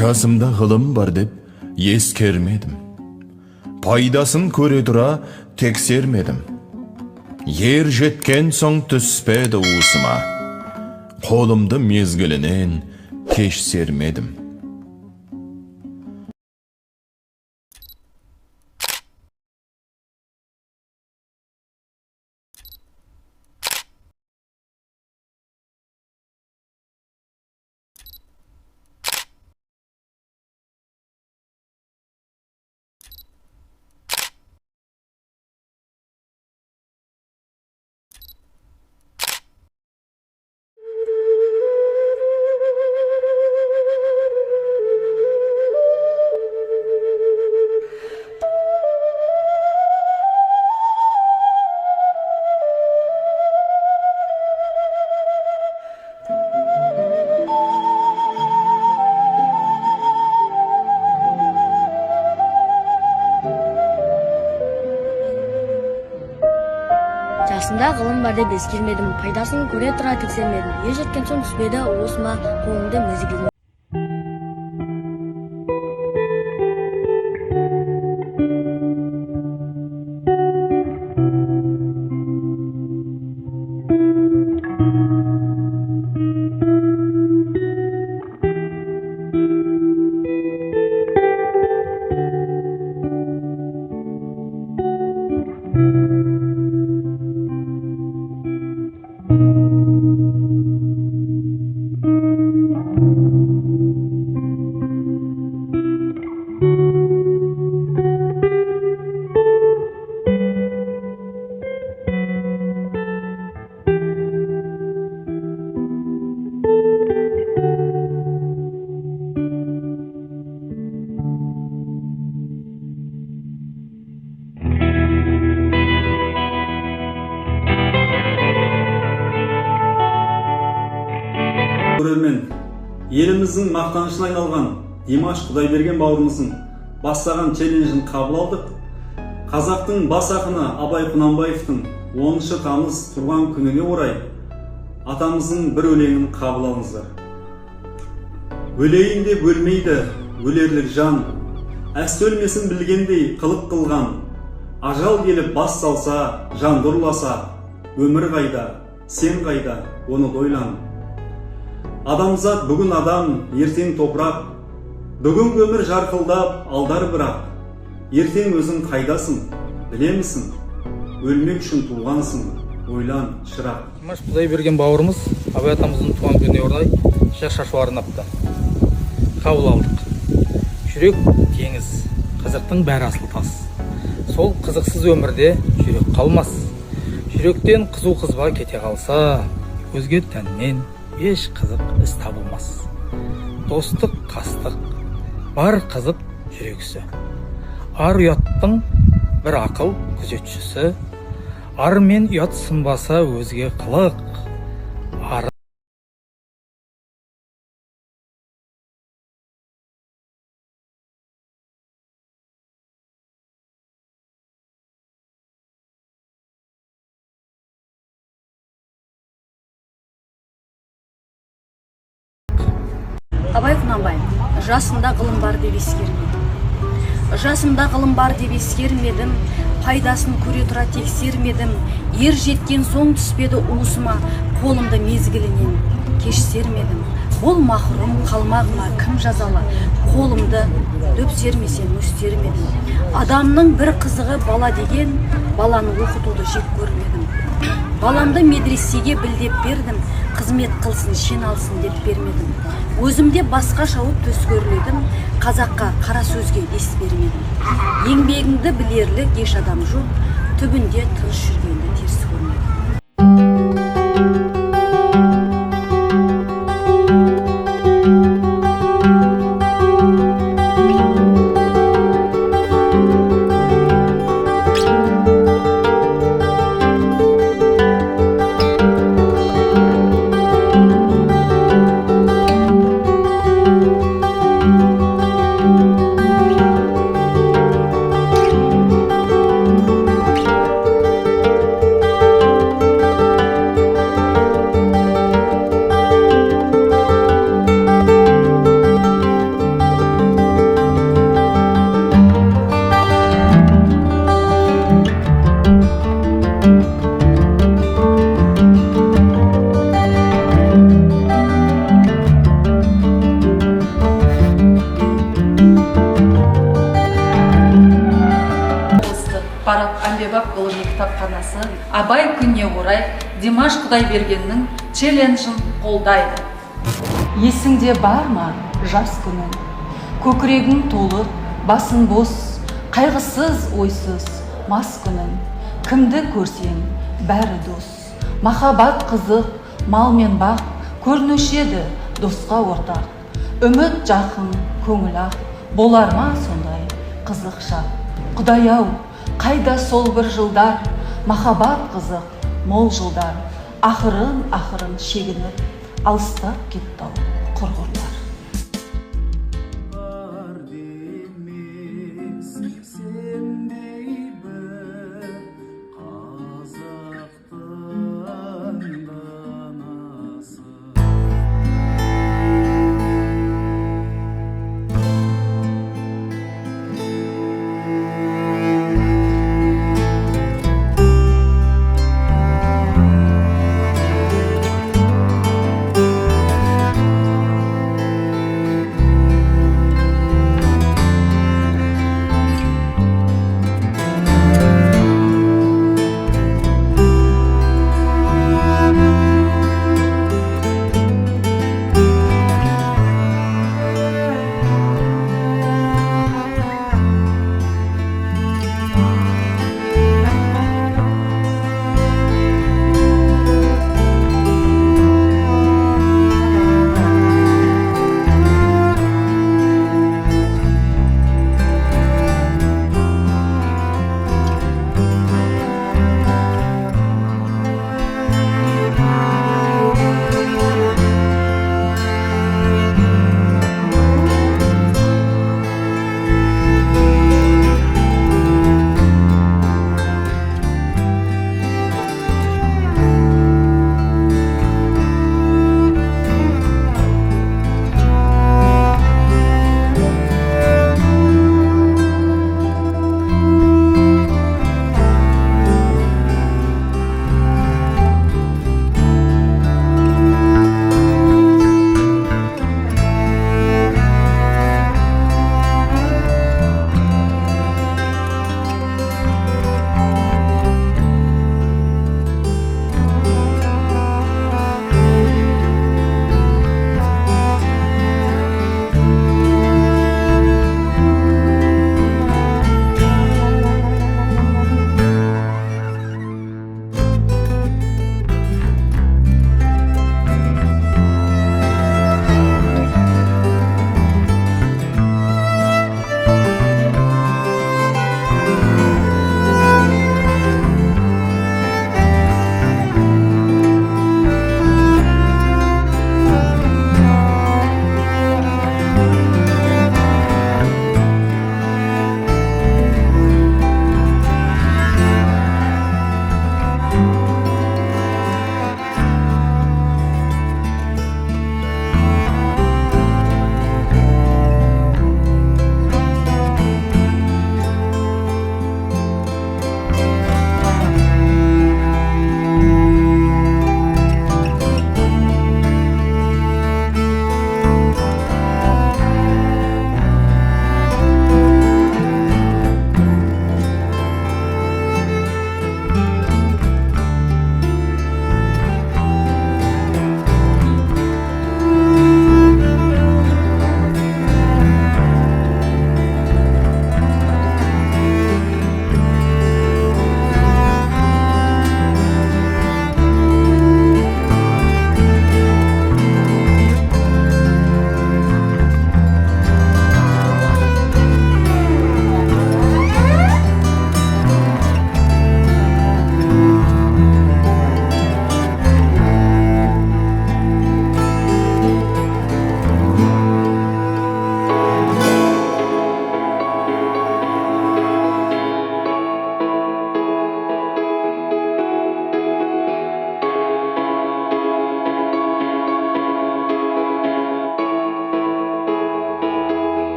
Жасымда ғылым бар деп ескермедім. Пайдасын көре тұра тексермедім. Ер жеткен соң түспеді уысыма. Қолымды мезгілінен кеш сермедім. Жасында ғылым бар деп ескермедім, пайдасын көре тұра тексермедім. Ер жеткен соң түспеді уысыма, қолымды мезгілінен. Көрермен, еліміздің мақтанышына айналған Димаш Құдайберген бауырымыздың бастаған челленджін қабыл алдық. Қазақтың бас ақыны Абай Құнанбаевтың 10 тамыз туған күніне орай атамыздың бір өлеңін қабыл алыңыздар. Өлейін деп өлмейді өлерлік жан, әсті өлмесін білгендей қылық қылған, ажал келіп бас салса, жан ұрласа, өмір қайда, сен қайда, оны дойлан. Адамзат бүгін адам, ертең топырақ, бүгін өмір жарқылдап, алдар бірақ. Ертең өзің қайдасың, білемісің, өлмек үшін туғансың, ойлан, шырақ. Димаш Құдайберген бауырымыз Абай атамыздың туған күніне орай шашу арнапты. Қабыл алдық. Жүрек теңіз, қызықтың бәрі асыл тас. Сол қызықсыз өмірде жүрек қалмас. Жүректен қызу қызба кете қалса, өзге тәннен еш қызық іс табылмас. Достық, қастық, бар қызық жүрексі. Ар ұяттың бір ақыл күзетшісі, ар мен ұят сынбаса өзге қылық. Абай Құнанбай, жасында ғылым бар деп ескермедім. Жасымда ғылым бар деп ескермедім, пайдасын көре тұра тексермедім. Ер жеткен соң түспеді уысыма, қолымды мезгілінен кеш сермедім. Бол махрұм қалмағыма кім жазалы, қолымды дөп сермесем өстермедім. Адамның бір қызығы бала деген, баланы оқытуды жек көрмедім. Баламды медресеге білдеп бердім, қызмет қылсын, шен алсын деп бермедім. Өзімде басқа шауып төс көрледім, қазаққа қара сөзге дес бермедім. Еңбегіңді білерлік еш адам жоқ, түбінде тыныш жүргенді теріс көрмедім. кітапханасы Абай Күніне орай Димаш Құдайбергеннің челленджін қолдайды. Есіңде бар ма жас күнің? Көкірегің толы, басың бос, қайғысыз, ойсыз, мас күнің. Кімді көрсең, бәрі дос. Махаббат қызық, мал мен бақ, көрінуші еді досқа ортақ. Үміт жақын, көңіл ақ, болар ма сондай қызық шақ? Құдай-ау, қайда сол бір жылдар, махаббат қызық, мол жылдар. Ақырын шегініп, алыстап кетті ау құрғыр.